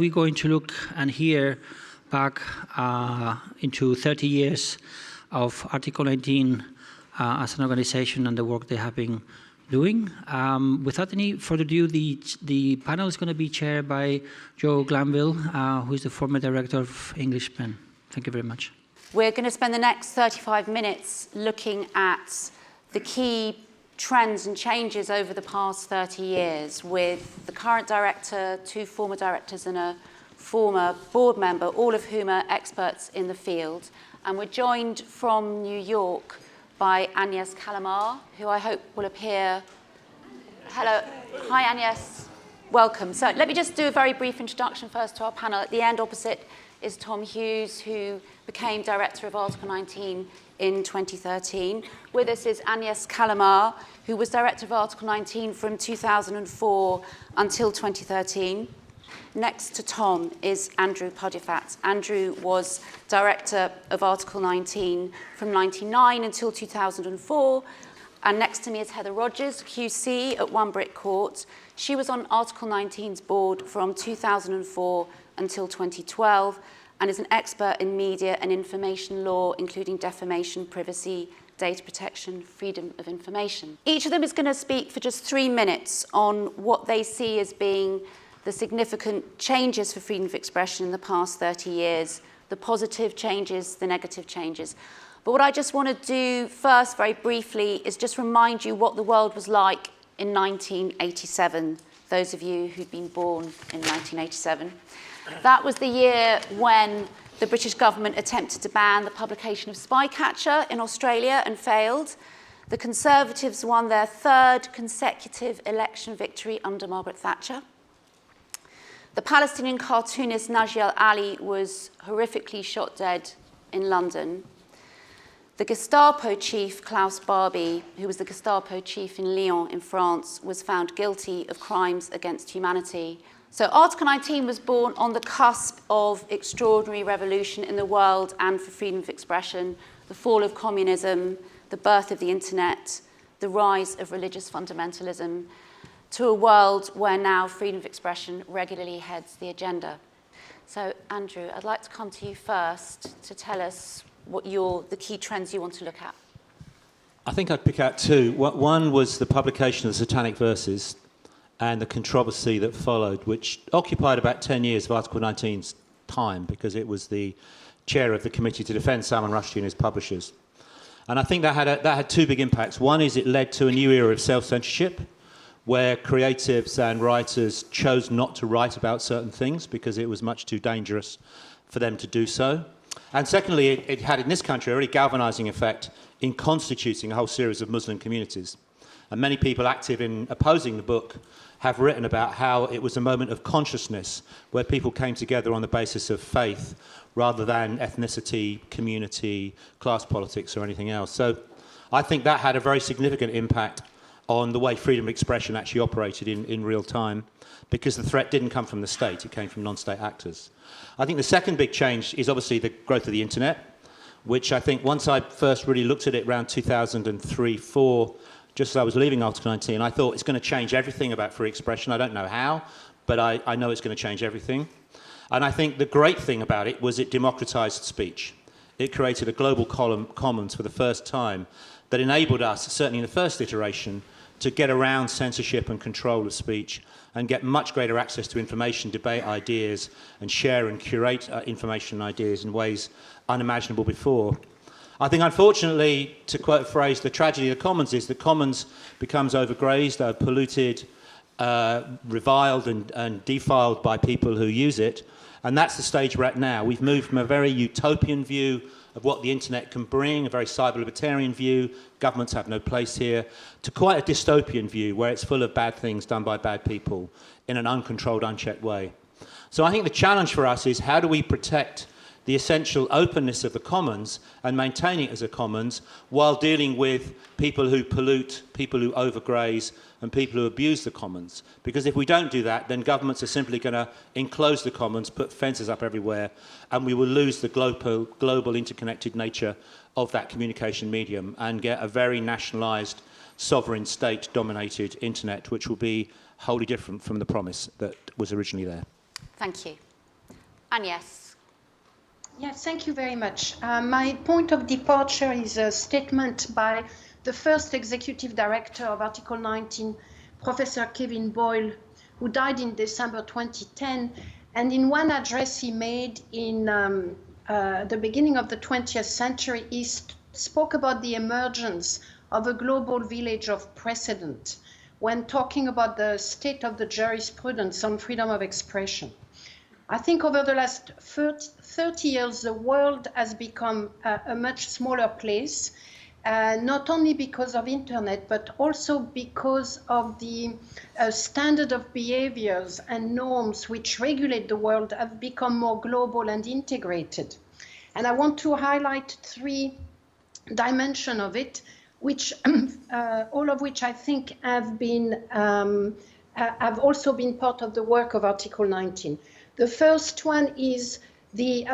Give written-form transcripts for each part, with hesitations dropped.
we're going to look and hear back into 30 years of Article 19 as an organization and the work they have been doing. Without any further ado, the panel is going to be chaired by Joe Glanville, who is the former director of Englishman. Thank you very much. We're going to spend the next 35 minutes looking at the key trends and changes over the past 30 years with the current director, 2 former directors and a former board member, all of whom are experts in the field. And we're joined from New York by Agnes Callamard, who I hope will appear. Hello. Hi, Agnes. Welcome. So let me just do a very brief introduction first to our panel. At the end opposite is Tom Hughes, who became director of Article 19 in 2013. With us is Agnes Callamard, who was director of Article 19 from 2004 until 2013. Next to Tom is Andrew Podifat. Andrew was director of Article 19 from 1999 until 2004. And next to me is Heather Rogers, QC at One Brick Court. She was on Article 19's board from 2004 until 2012 and is an expert in media and information law, including defamation, privacy, data protection, freedom of information. Each of them is going to speak for just 3 minutes on what they see as being the significant changes for freedom of expression in the past 30 years, the positive changes, the negative changes. But what I just want to do first, very briefly, is just remind you what the world was like in 1987, those of you who'd been born in 1987. That was the year when the British government attempted to ban the publication of Spycatcher in Australia and failed. The Conservatives won their 3rd consecutive election victory under Margaret Thatcher. The Palestinian cartoonist Naji Ali was horrifically shot dead in London. The Gestapo chief, Klaus Barbie, who was the Gestapo chief in Lyon in France, was found guilty of crimes against humanity. So Article 19 was born on the cusp of extraordinary revolution in the world and for freedom of expression, the fall of communism, the birth of the internet, the rise of religious fundamentalism, to a world where now freedom of expression regularly heads the agenda. So Andrew, I'd like to come to you first to tell us what the key trends you want to look at. I think I'd pick out 2. One was the publication of the Satanic Verses and the controversy that followed, which occupied about 10 years of Article 19's time because it was the chair of the Committee to Defend Salman Rushdie and his publishers. And I think that had 2 big impacts. One is it led to a new era of self-censorship where creatives and writers chose not to write about certain things because it was much too dangerous for them to do so. And secondly, it had in this country a really galvanizing effect in constituting a whole series of Muslim communities. And many people active in opposing the book have written about how it was a moment of consciousness where people came together on the basis of faith rather than ethnicity, community, class politics or anything else. So I think that had a very significant impact on the way freedom of expression actually operated in real time because the threat didn't come from the state, it came from non-state actors. I think the second big change is obviously the growth of the internet, which I think once I first really looked at it around 2003-04, just as I was leaving Article 19, I thought it's going to change everything about free expression. I don't know how, but I know it's going to change everything. And I think the great thing about it was it democratized speech. It created a global commons for the first time that enabled us, certainly in the first iteration, to get around censorship and control of speech and get much greater access to information, debate ideas, and share and curate information and ideas in ways unimaginable before. I think, unfortunately, to quote a phrase, the tragedy of the commons is the commons becomes overgrazed, polluted, reviled and defiled by people who use it. And that's the stage we're at now. We've moved from a very utopian view of what the internet can bring, a very cyber-libertarian view, governments have no place here, to quite a dystopian view where it's full of bad things done by bad people in an uncontrolled, unchecked way. So I think the challenge for us is how do we protect the essential openness of the commons and maintain it as a commons while dealing with people who pollute, people who overgraze, and people who abuse the commons. Because if we don't do that, then governments are simply going to enclose the commons, put fences up everywhere, and we will lose the global interconnected nature of that communication medium and get a very nationalised, sovereign state-dominated internet, which will be wholly different from the promise that was originally there. Thank you. Agnes. Yes, thank you very much. My point of departure is a statement by the first executive director of Article 19, Professor Kevin Boyle, who died in December 2010. And in one address he made in the beginning of the 20th century, he spoke about the emergence of a global village of precedent when talking about the state of the jurisprudence on freedom of expression. I think over the last 30 years, the world has become a much smaller place, not only because of internet, but also because of the standard of behaviors and norms which regulate the world have become more global and integrated. And I want to highlight three dimensions of it, which all of which I think have also been part of the work of Article 19. The first one is the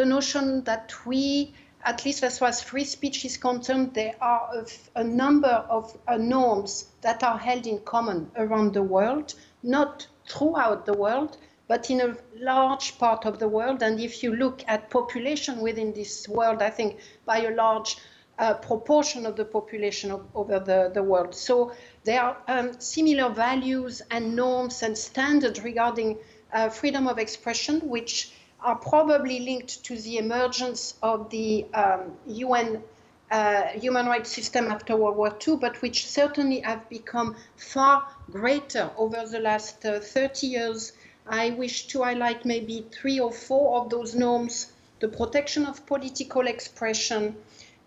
notion that we, at least as far as free speech is concerned, there are a number of norms that are held in common around the world, not throughout the world, but in a large part of the world. And if you look at population within this world, I think by a large proportion of the population over the world. So there are similar values and norms and standards regarding freedom of expression, which are probably linked to the emergence of the UN human rights system after World War II, but which certainly have become far greater over the last 30 years. I wish to highlight maybe 3 or 4 of those norms: the protection of political expression,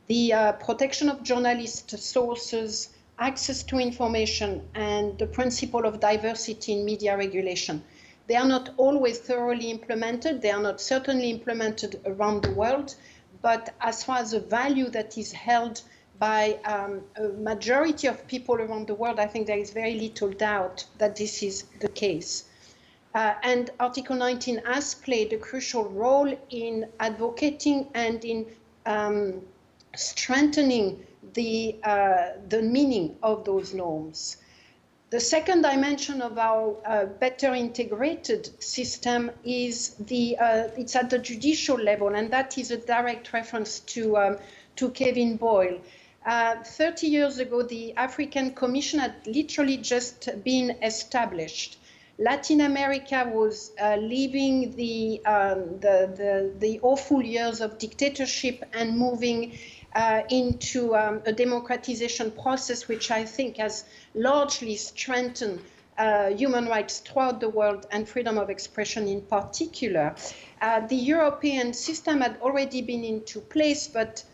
the protection of journalist sources, access to information, and the principle of diversity in media regulation. They are not always thoroughly implemented. They are not certainly implemented around the world, but as far as the value that is held by a majority of people around the world, I think there is very little doubt that this is the case. And Article 19 has played a crucial role in advocating and in strengthening the meaning of those norms. The second dimension of our better integrated system is it's at the judicial level, and that is a direct reference to Kevin Boyle. 30 years ago, the African Commission had literally just been established. Latin America was leaving the awful years of dictatorship and moving into a democratization process, which I think has largely strengthened human rights throughout the world and freedom of expression in particular. The European system had already been into place, but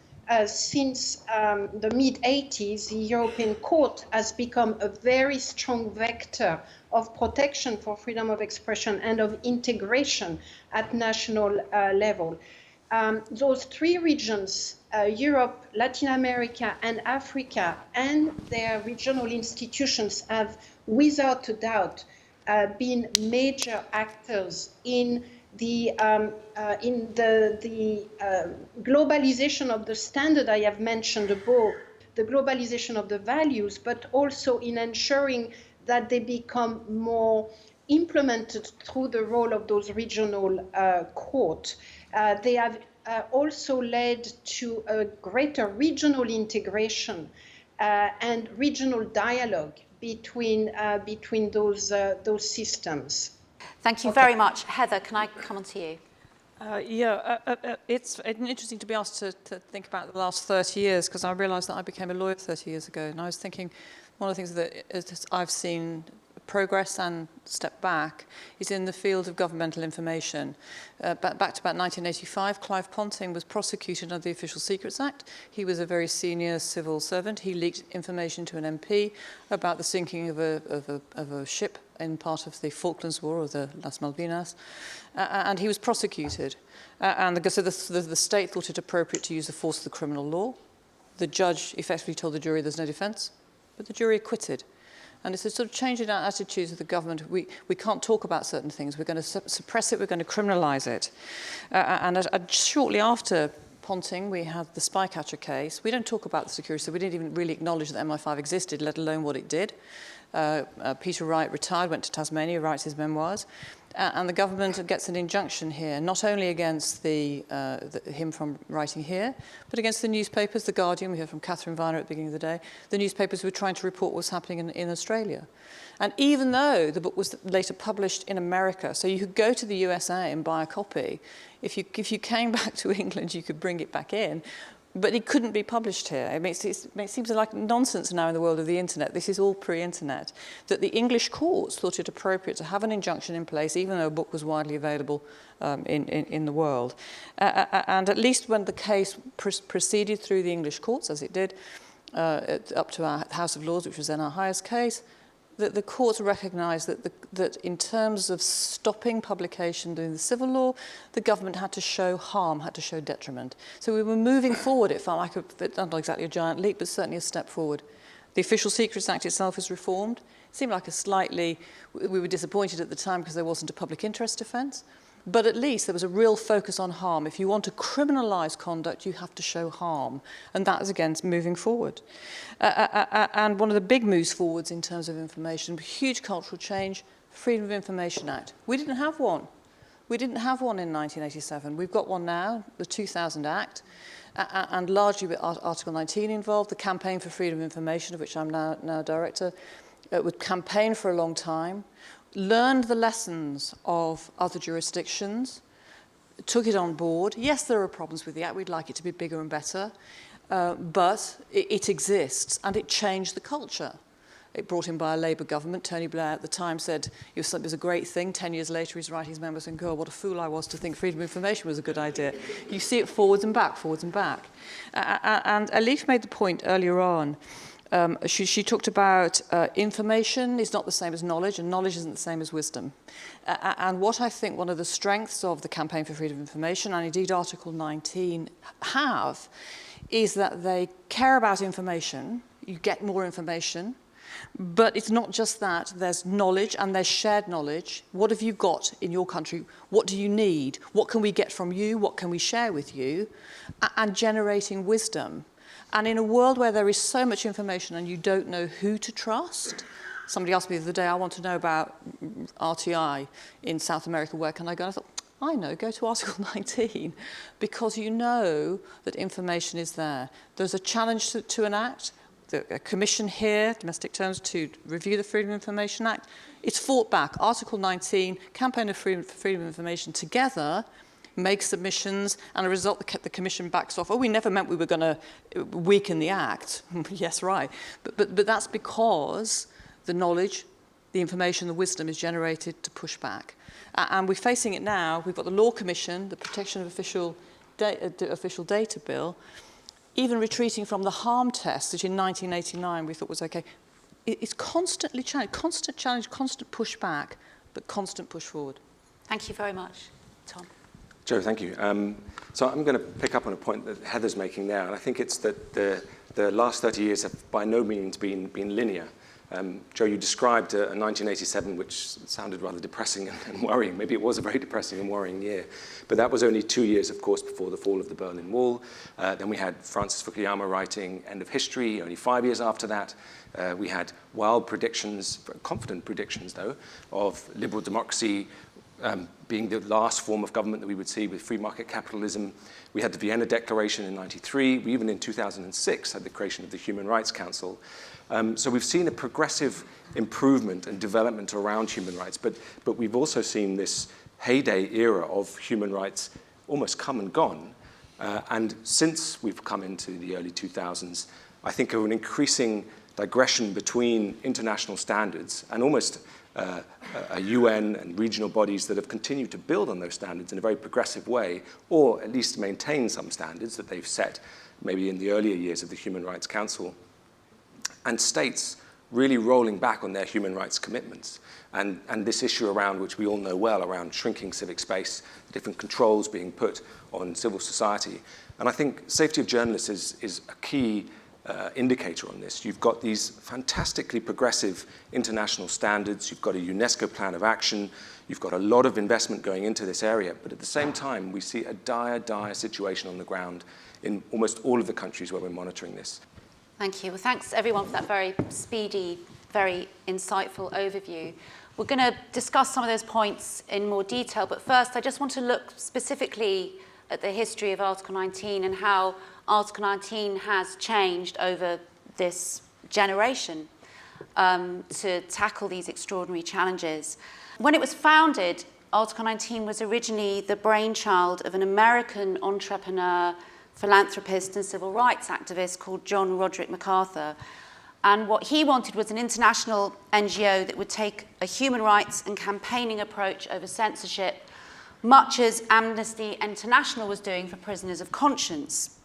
since the mid-80s, the European Court has become a very strong vector of protection for freedom of expression and of integration at national level. Those 3 regions, Europe, Latin America, and Africa, and their regional institutions have, without a doubt, been major actors in the globalization of the standard I have mentioned above, the globalization of the values, but also in ensuring that they become more implemented through the role of those regional courts. They have also led to a greater regional integration and regional dialogue between those systems. Thank you very much. Heather, can I come on to you? It's interesting to be asked to think about the last 30 years, because I realised that I became a lawyer 30 years ago, and I was thinking one of the things that I've seen progress and step back is in the field of governmental information. Back to about 1985, Clive Ponting was prosecuted under the Official Secrets Act. He was a very senior civil servant. He leaked information to an MP about the sinking of a ship in part of the Falklands War, or the Las Malvinas, and he was prosecuted. So the state thought it appropriate to use the force of the criminal law. The judge effectively told the jury there's no defence, but the jury acquitted. And it's a sort of change in our attitudes of the government. We can't talk about certain things. We're going to suppress it. We're going to criminalise it. And shortly after Ponting, we had the Spycatcher case. We don't talk about the security, so we didn't even really acknowledge that MI5 existed, let alone what it did. Peter Wright retired, went to Tasmania, writes his memoirs. And the government gets an injunction here, not only against him from writing here, but against the newspapers, The Guardian, we heard from Catherine Viner at the beginning of the day, the newspapers were trying to report what's happening in Australia. And even though the book was later published in America, so you could go to the USA and buy a copy, if you came back to England, you could bring it back in, but it couldn't be published here. It seems like nonsense now in the world of the internet. This is all pre-internet. That the English courts thought it appropriate to have an injunction in place, even though a book was widely available in the world. And at least when the case proceeded through the English courts, as it did, up to our House of Lords, which was then our highest case, that the courts recognised that in terms of stopping publication doing the civil law, the government had to show harm, had to show detriment. So we were moving forward. It felt like not exactly a giant leap, but certainly a step forward. The Official Secrets Act itself is reformed. It seemed like we were disappointed at the time because there wasn't a public interest defence. But at least there was a real focus on harm. If you want to criminalise conduct, you have to show harm. And that is, again, moving forward. And one of the big moves forwards in terms of information, huge cultural change, Freedom of Information Act. We didn't have one. We didn't have one in 1987. We've got one now, the 2000 Act, and largely with Article 19 involved, the Campaign for Freedom of Information, of which I'm now director, would campaign for a long time, learned the lessons of other jurisdictions, took it on board. Yes, there are problems with the Act. We'd like it to be bigger and better, but it exists, and it changed the culture. It brought in by a Labour government. Tony Blair at the time said it was a great thing. 10 years later, he's writing his memoirs and God, what a fool I was to think freedom of information was a good idea. You see it forwards and back, forwards and back. And Elif made the point earlier on. She talked about information is not the same as knowledge, and knowledge isn't the same as wisdom. And what I think one of the strengths of the Campaign for Freedom of Information, and indeed Article 19, have, is that they care about information. You get more information. But it's not just that. There's knowledge, and there's shared knowledge. What have you got in your country? What do you need? What can we get from you? What can we share with you? And generating wisdom. And in a world where there is so much information and you don't know who to trust, somebody asked me the other day, I want to know about RTI in South America, where can I go? And I thought, I know, go to Article 19, because you know that information is there. There's a challenge to an act, a commission here, domestic terms, to review the Freedom of Information Act. It's fought back. Article 19, Campaign for Freedom of Information together, make submissions, and a result the commission backs off. Oh, we never meant we were going to weaken the act. Yes, right. But that's because the knowledge, the information, the wisdom is generated to push back. And we're facing it now. We've got the Law Commission, the Protection of Official Data Bill, even retreating from the harm test, which in 1989 we thought was okay. It's constantly challenged, constant challenge, constant pushback, but constant push forward. Thank you very much. Tom. Joe, thank you. So I'm going to pick up on a point that Heather's making now, and I think it's that the last 30 years have by no means been linear. Joe, you described a 1987 which sounded rather depressing and worrying. Maybe it was a very depressing and worrying year. But that was only 2 years, of course, before the fall of the Berlin Wall. Then we had Francis Fukuyama writing End of History. Only 5 years after that, we had wild predictions, confident predictions, though, of liberal democracy being the last form of government that we would see with free market capitalism. We had the Vienna Declaration in '93. We even in 2006 had the creation of the Human Rights Council. So we've seen a progressive improvement and development around human rights, but we've also seen this heyday era of human rights almost come and gone. And since we've come into the early 2000s, I think of an increasing digression between international standards and almost a UN and regional bodies that have continued to build on those standards in a very progressive way, or at least maintain some standards that they've set maybe in the earlier years of the Human Rights Council. And states really rolling back on their human rights commitments. And this issue around, which we all know well, around shrinking civic space, the different controls being put on civil society. And I think safety of journalists is a key indicator on this. You've got these fantastically progressive international standards. You've got a UNESCO plan of action. You've got a lot of investment going into this area. But at the same time, we see a dire situation on the ground in almost all of the countries where we're monitoring this. Thank you. Well, thanks everyone for that very speedy very insightful overview. We're going to discuss some of those points in more detail, but first I just want to look specifically at the history of Article 19 and how Article 19 has changed over this generation to tackle these extraordinary challenges. When it was founded, Article 19 was originally the brainchild of an American entrepreneur, philanthropist and civil rights activist called John Roderick MacArthur. And what he wanted was an international NGO that would take a human rights and campaigning approach over censorship, much as Amnesty International was doing for prisoners of conscience.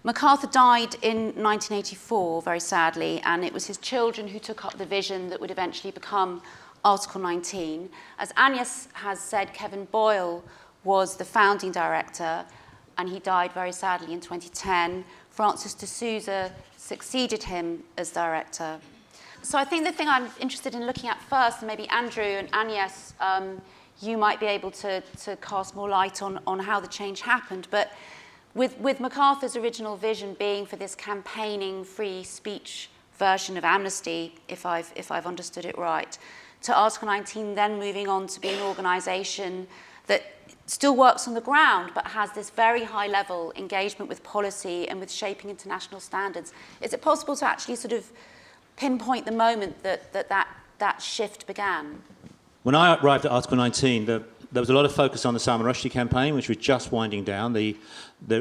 MacArthur died in 1984, very sadly, and it was his children who took up the vision that would eventually become Article 19. As Agnes has said, Kevin Boyle was the founding director, and he died very sadly in 2010. Francis de Souza succeeded him as director. So I think the thing I'm interested in looking at first, and maybe Andrew and Agnes, you might be able to cast more light on how the change happened, but with MacArthur's original vision being for this campaigning free speech version of Amnesty, if I've understood it right, to Article 19 then moving on to be an organisation that still works on the ground but has this very high level engagement with policy and with shaping international standards. Is it possible to actually sort of pinpoint the moment that shift began? When I arrived at Article 19, there was a lot of focus on the Salman Rushdie campaign, which was just winding down. The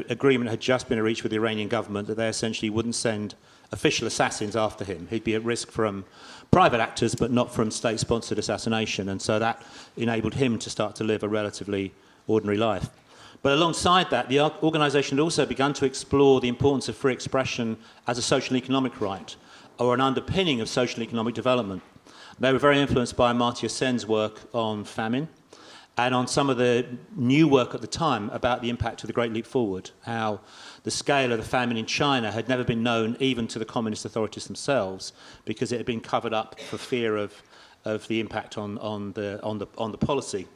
agreement had just been reached with the Iranian government that they essentially wouldn't send official assassins after him. He'd be at risk from private actors, but not from state-sponsored assassination. And so that enabled him to start to live a relatively ordinary life. But alongside that, the organisation had also begun to explore the importance of free expression as a social and economic right, or an underpinning of social and economic development. They were very influenced by Amartya Sen's work on famine and on some of the new work at the time about the impact of the Great Leap Forward, how the scale of the famine in China had never been known even to the communist authorities themselves because it had been covered up for fear of the impact on the policy.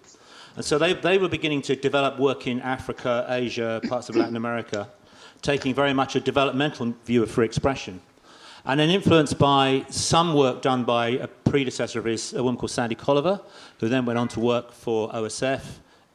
And so they were beginning to develop work in Africa, Asia, parts of Latin America, taking very much a developmental view of free expression. And then influenced by some work done by a predecessor of his, a woman called Sandy Colliver, who then went on to work for OSF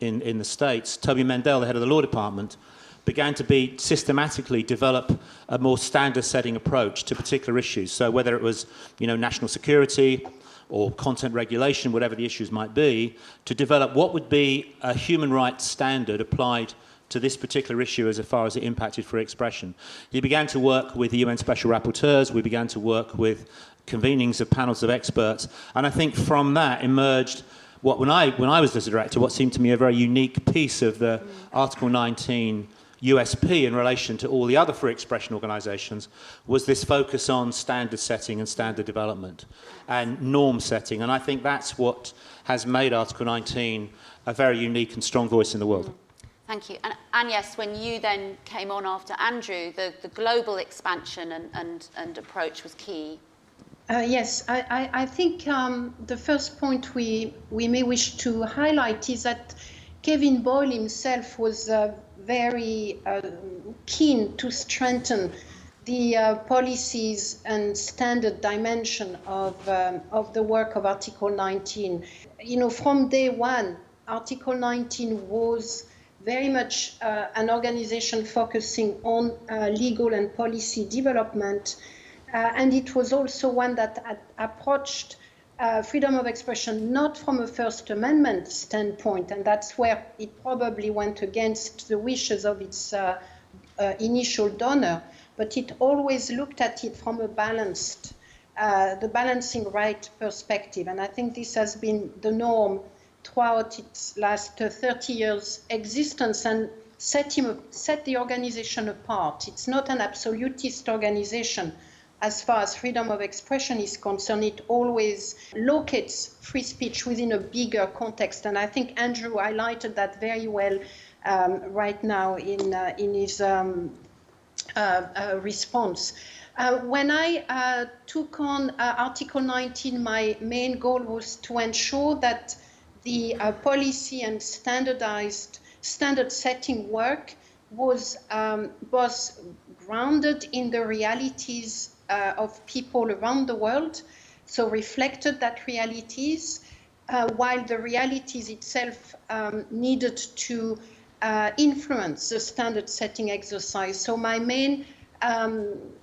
in the States, Toby Mendel, the head of the Law Department, began to be systematically develop a more standard-setting approach to particular issues. So whether it was, national security or content regulation, whatever the issues might be, to develop what would be a human rights standard applied to this particular issue as far as it impacted free expression. He began to work with the UN Special Rapporteurs. We began to work with convenings of panels of experts. And I think from that emerged when I was the director, what seemed to me a very unique piece of the Article 19 USP in relation to all the other free expression organisations was this focus on standard setting and standard development and norm setting. And I think that's what has made Article 19 a very unique and strong voice in the world. Thank you. And Agnes, when you then came on after Andrew, the global expansion and approach was key. Yes, I think the first point we may wish to highlight is that Kevin Boyle himself was very keen to strengthen the policies and standard dimension of the work of Article 19. From day one, Article 19 was very much an organization focusing on legal and policy development. And it was also one that approached freedom of expression not from a First Amendment standpoint, and that's where it probably went against the wishes of its initial donor, but it always looked at it from a the balancing right perspective. And I think this has been the norm throughout its last 30 years existence and set the organization apart. It's not an absolutist organization. As far as freedom of expression is concerned, it always locates free speech within a bigger context. And I think Andrew highlighted that very well right now in his response. When I took on Article 19, my main goal was to ensure that the policy and standard setting work was grounded in the realities of people around the world, so reflected that realities, while the realities itself needed to influence the standard setting exercise. So my main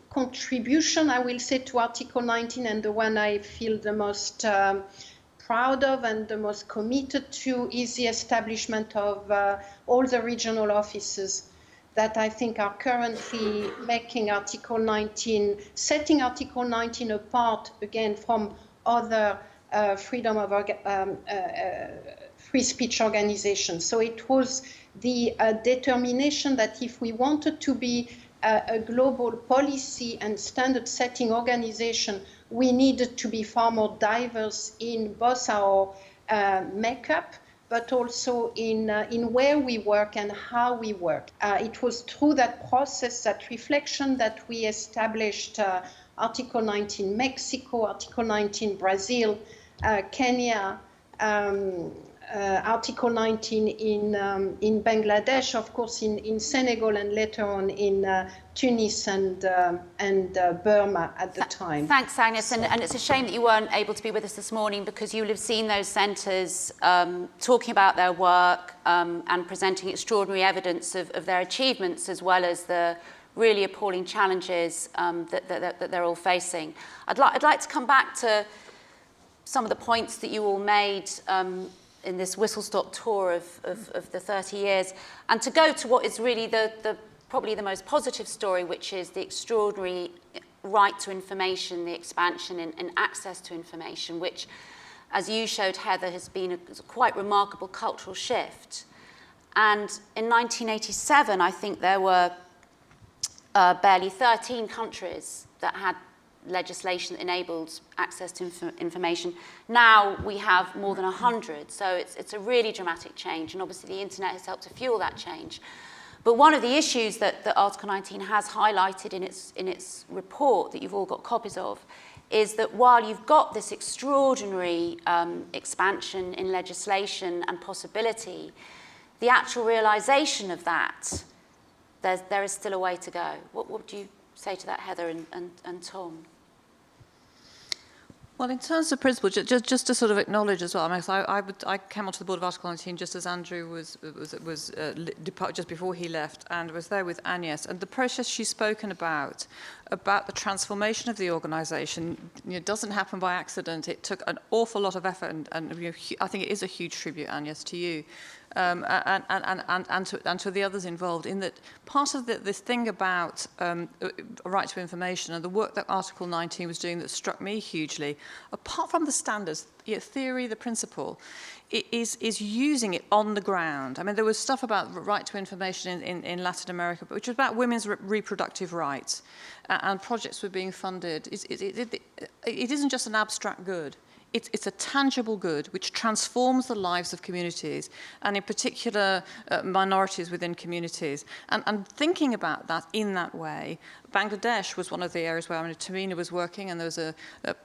contribution, I will say, to Article 19, and the one I feel the most proud of and the most committed to, is the establishment of all the regional offices that I think are currently making Article 19, setting Article 19 apart again from other freedom of free speech organizations. So it was the determination that if we wanted to be a global policy and standard setting organization, we needed to be far more diverse in both our makeup, but also in where we work and how we work. It was through that process, that reflection, that we established Article 19 Mexico, Article 19 Brazil, Kenya, Article 19 in Bangladesh, of course in Senegal, and later on in Tunis and Burma at the time. Thanks, Agnes. And it's a shame that you weren't able to be with us this morning, because you will have seen those centres talking about their work and presenting extraordinary evidence of their achievements, as well as the really appalling challenges that they're all facing. I'd like to come back to some of the points that you all made in this whistle-stop tour of the 30 years, and to go to what is really probably the most positive story, which is the extraordinary right to information, the expansion in access to information, which, as you showed, Heather, has been a quite remarkable cultural shift. And in 1987, I think there were barely 13 countries that had legislation that enabled access to information. Now we have more than 100, so it's a really dramatic change, and obviously the internet has helped to fuel that change. But one of the issues that Article 19 has highlighted in its report, that you've all got copies of, is that while you've got this extraordinary expansion in legislation and possibility, the actual realisation of that, there is still a way to go. What would you say to that, Heather and Tom? Well, in terms of principle, just to sort of acknowledge as well, I mean, I came onto the board of Article 19 just as Andrew was just before he left, and was there with Agnes. And the process she's spoken about the transformation of the organisation, doesn't happen by accident. It took an awful lot of effort, and I think it is a huge tribute, Agnes, to you. And to the others involved, in that part of this thing about right to information and the work that Article 19 was doing that struck me hugely, apart from the standards, theory, the principle, is using it on the ground. I mean, there was stuff about right to information in Latin America, which was about women's reproductive rights, and projects were being funded. It isn't just an abstract good. It's a tangible good which transforms the lives of communities, and in particular minorities within communities. And thinking about that in that way, Bangladesh was one of the areas where Tamina was working, and there was a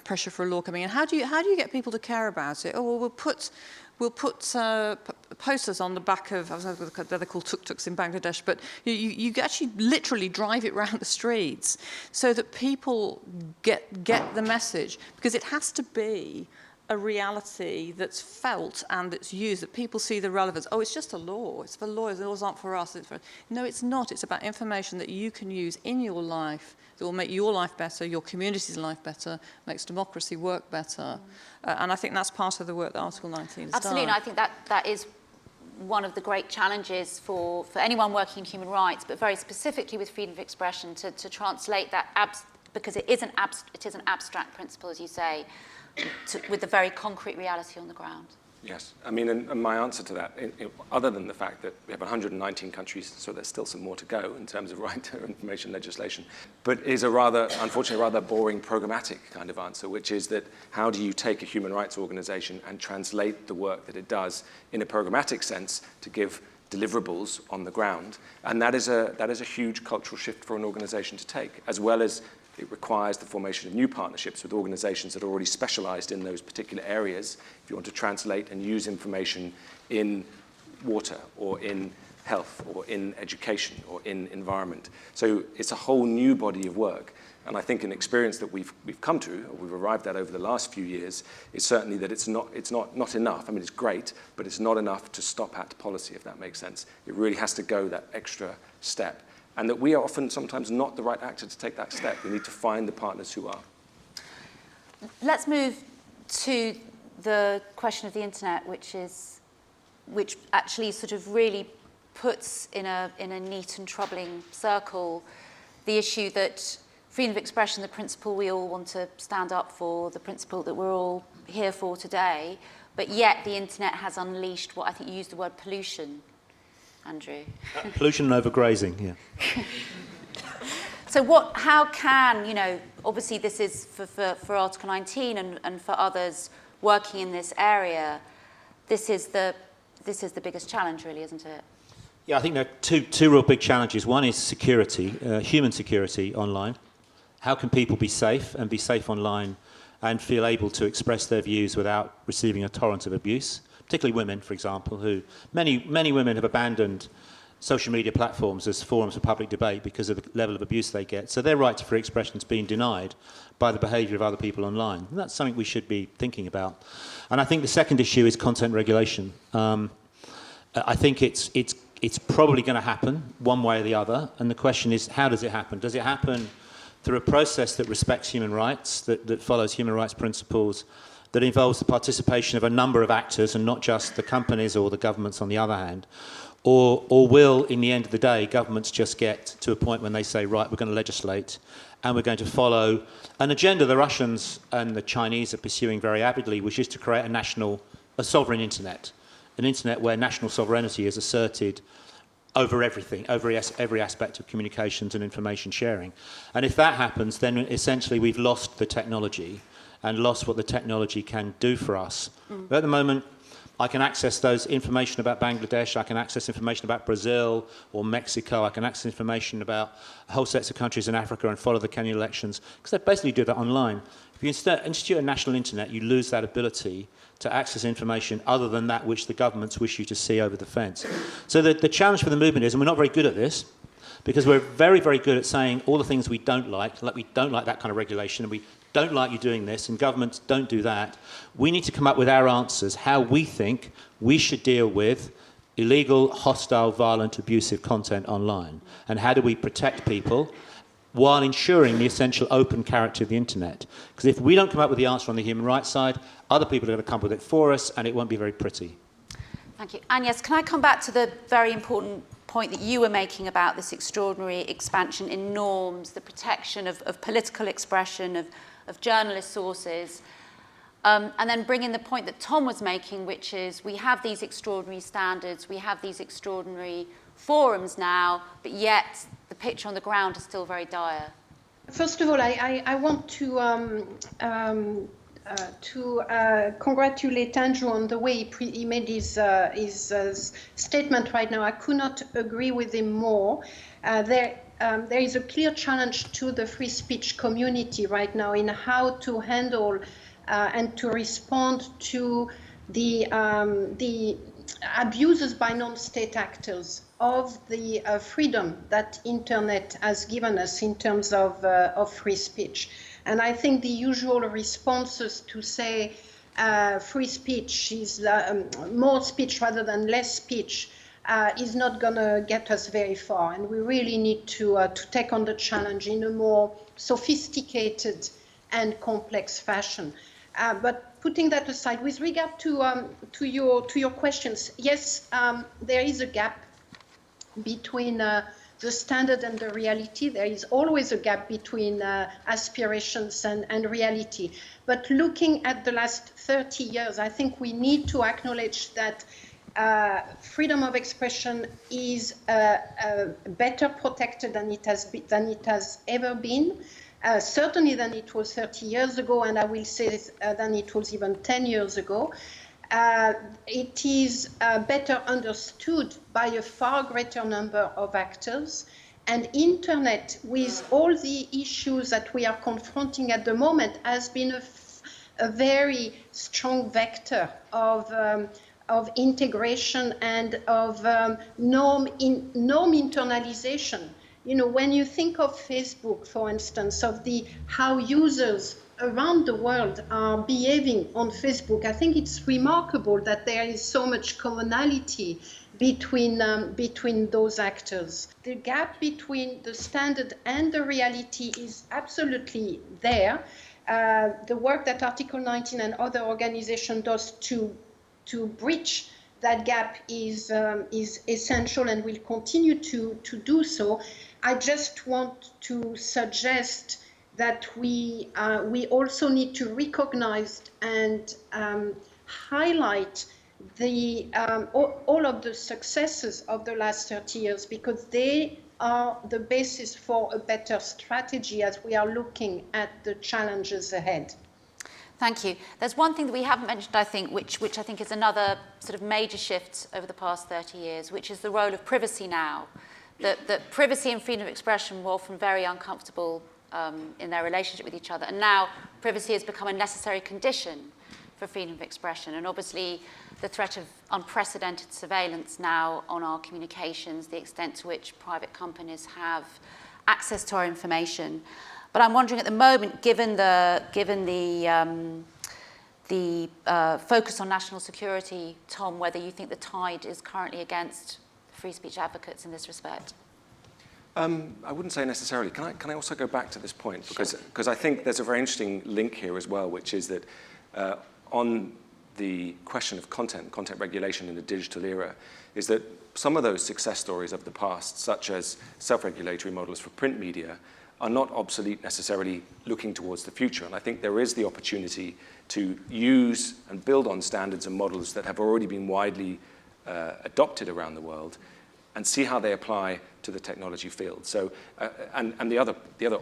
pressure for a law coming in. How do you get people to care about it? Oh, well, we'll put posters on the back of, they're called tuk-tuks in Bangladesh, but you actually literally drive it around the streets so that people get the message, because it has to be a reality that's felt and that's used, that people see the relevance. Oh, it's just a law. It's for lawyers. The laws aren't for us. No, it's not. It's about information that you can use in your life that will make your life better, your community's life better, makes democracy work better. And I think that's part of the work that Article 19 has Absolutely, done. and I think that is one of the great challenges for anyone working in human rights, but very specifically with freedom of expression, to translate that, because it is an abstract principle, as you say, with the very concrete reality on the ground. Yes. I mean, and my answer to that, other than the fact that we have 119 countries, so there's still some more to go in terms of right to information legislation, but is unfortunately, rather boring programmatic kind of answer, which is that how do you take a human rights organization and translate the work that it does in a programmatic sense to give deliverables on the ground? And that is a huge cultural shift for an organization to take, as well as it requires the formation of new partnerships with organizations that are already specialized in those particular areas. If you want to translate and use information in water or in health or in education or in environment. So it's a whole new body of work. And I think an experience that we've come to, or we've arrived at over the last few years, is certainly that it's not enough. I mean, it's great, but it's not enough to stop at policy, if that makes sense. It really has to go that extra step. And that we are often sometimes not the right actor to take that step. We need to find the partners who are. Let's move to the question of the internet, which actually sort of really puts in a neat and troubling circle the issue that freedom of expression, the principle we all want to stand up for, the principle that we're all here for today, but yet the internet has unleashed what I think you used the word pollution, Andrew. Pollution and overgrazing, yeah. So how can, obviously this is for Article 19 and for others working in this area, this is the biggest challenge really, isn't it? Yeah, I think there are two real big challenges. One is security, human security online. How can people be safe online and feel able to express their views without receiving a torrent of abuse? Particularly women, for example, who many women have abandoned social media platforms as forums of public debate because of the level of abuse they get. So their right to free expression is being denied by the behaviour of other people online. And that's something we should be thinking about. And I think the second issue is content regulation. I think it's probably going to happen one way or the other. And the question is, how does it happen? Does it happen through a process that respects human rights, that follows human rights principles, that involves the participation of a number of actors and not just the companies or the governments on the other hand? Or will, in the end of the day, governments just get to a point when they say, right, we're going to legislate and we're going to follow an agenda the Russians and the Chinese are pursuing very avidly, which is to create a sovereign internet, an internet where national sovereignty is asserted over everything, over every aspect of communications and information sharing. And if that happens, then essentially we've lost the technology and lost what the technology can do for us. But at the moment, I can access those information about Bangladesh, I can access information about Brazil or Mexico, I can access information about whole sets of countries in Africa and follow the Kenyan elections, because they basically do that online. If you institute a national internet, you lose that ability to access information other than that which the governments wish you to see over the fence. So the challenge for the movement is, and we're not very good at this, because we're very, very good at saying all the things we don't like we don't like that kind of regulation, and we don't like you doing this, and governments don't do that. We need to come up with our answers, how we think we should deal with illegal, hostile, violent, abusive content online, and how do we protect people while ensuring the essential open character of the internet. Because if we don't come up with the answer on the human rights side, other people are going to come up with it for us, and it won't be very pretty. Thank you. Agnes, can I come back to the very important point that you were making about this extraordinary expansion in norms, the protection of political expression, of journalist sources, and then bring in the point that Tom was making, which is we have these extraordinary standards, we have these extraordinary forums now, but yet the picture on the ground is still very dire. First of all, I want to congratulate Andrew on the way he made his statement right now. I could not agree with him more. There is a clear challenge to the free speech community right now in how to handle and to respond to the abuses by non-state actors of the freedom that internet has given us in terms of free speech. And I think the usual responses to say free speech is more speech rather than less speech is not going to get us very far. And we really need to take on the challenge in a more sophisticated and complex fashion. But putting that aside, with regard to your questions, yes, there is a gap between the standard and the reality. There is always a gap between aspirations and reality. But looking at the last 30 years, I think we need to acknowledge that freedom of expression is better protected than it has ever been. Certainly than it was 30 years ago, and I will say than it was even 10 years ago. It is better understood by a far greater number of actors. And internet, with all the issues that we are confronting at the moment, has been a very strong vector of integration and of norm internalization. You know, when you think of Facebook, for instance, of how users around the world are behaving on Facebook, I think it's remarkable that there is so much commonality between those actors. The gap between the standard and the reality is absolutely there. The work that Article 19 and other organizations does to bridge that gap is essential and will continue to do so. I just want to suggest that we also need to recognize and highlight all of the successes of the last 30 years, because they are the basis for a better strategy as we are looking at the challenges ahead. Thank you. There's one thing that we haven't mentioned, I think, which I think is another sort of major shift over the past 30 years, which is the role of privacy now. That privacy and freedom of expression were often very uncomfortable in their relationship with each other, and now privacy has become a necessary condition for freedom of expression. And obviously, the threat of unprecedented surveillance now on our communications, the extent to which private companies have access to our information. But I'm wondering at the moment, given the focus on national security, Tom, whether you think the tide is currently against free speech advocates in this respect. I wouldn't say necessarily. Can I also go back to this point? Because I think there's a very interesting link here as well, which is that on the question of content regulation in the digital era, is that some of those success stories of the past, such as self-regulatory models for print media, are not obsolete necessarily looking towards the future. And I think there is the opportunity to use and build on standards and models that have already been widely adopted around the world and see how they apply to the technology field. So, and the other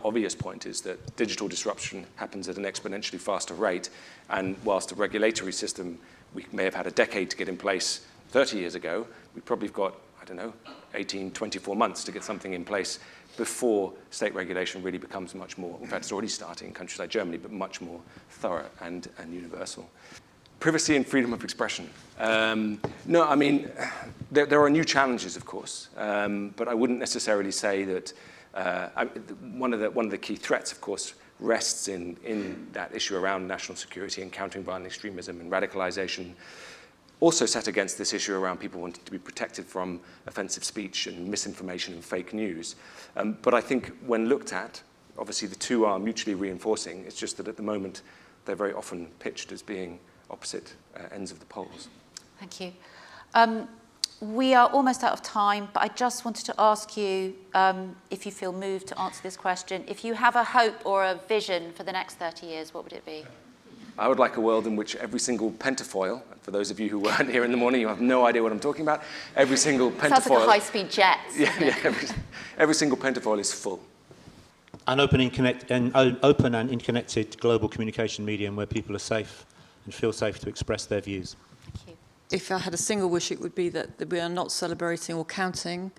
obvious point is that digital disruption happens at an exponentially faster rate, and whilst the regulatory system we may have had a decade to get in place 30 years ago, we probably have got, I don't know, 18, 24 months to get something in place before state regulation really becomes much more, in fact it's already starting in countries like Germany, but much more thorough and universal. Privacy and freedom of expression. No, I mean, there are new challenges, of course, but I wouldn't necessarily say that one of the key threats, of course, rests in that issue around national security and countering violent extremism and radicalization, also set against this issue around people wanting to be protected from offensive speech and misinformation and fake news. But I think when looked at, obviously the two are mutually reinforcing. It's just that at the moment, they're very often pitched as being opposite ends of the poles. Thank you. We are almost out of time, but I just wanted to ask you if you feel moved to answer this question. If you have a hope or a vision for the next 30 years, what would it be? I would like a world in which every single pentafoil, for those of you who weren't here in the morning, you have no idea what I'm talking about, every single pentafoil... Sounds like a high-speed jet. Yeah, every single pentafoil is full. An open and interconnected global communication medium where people are safe and feel safe to express their views. Thank you. If I had a single wish, it would be that we are not celebrating or counting,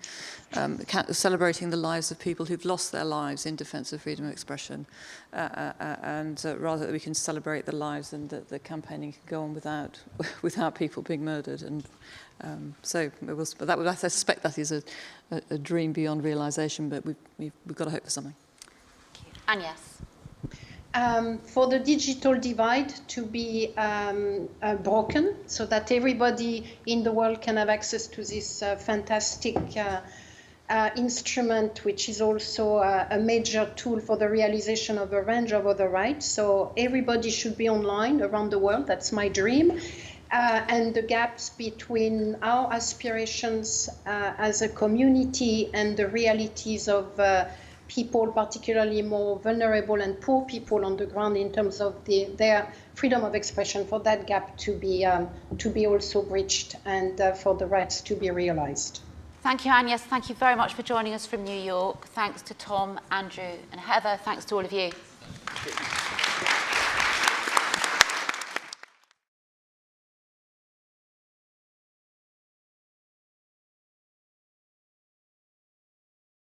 celebrating the lives of people who've lost their lives in defence of freedom of expression, and rather that we can celebrate the lives and that the campaigning can go on without people being murdered. And so it was, but I suspect that is a dream beyond realisation, but we've got to hope for something. And yes. For the digital divide to be broken so that everybody in the world can have access to this fantastic instrument, which is also a major tool for the realization of a range of other rights. So everybody should be online around the world. That's my dream. And the gaps between our aspirations as a community and the realities of people, particularly more vulnerable and poor people on the ground in terms of their freedom of expression, for that gap to be also bridged and for the rights to be realized. Thank you, Agnes. Thank you very much for joining us from New York. Thanks to Tom, Andrew and Heather. Thanks to all of you.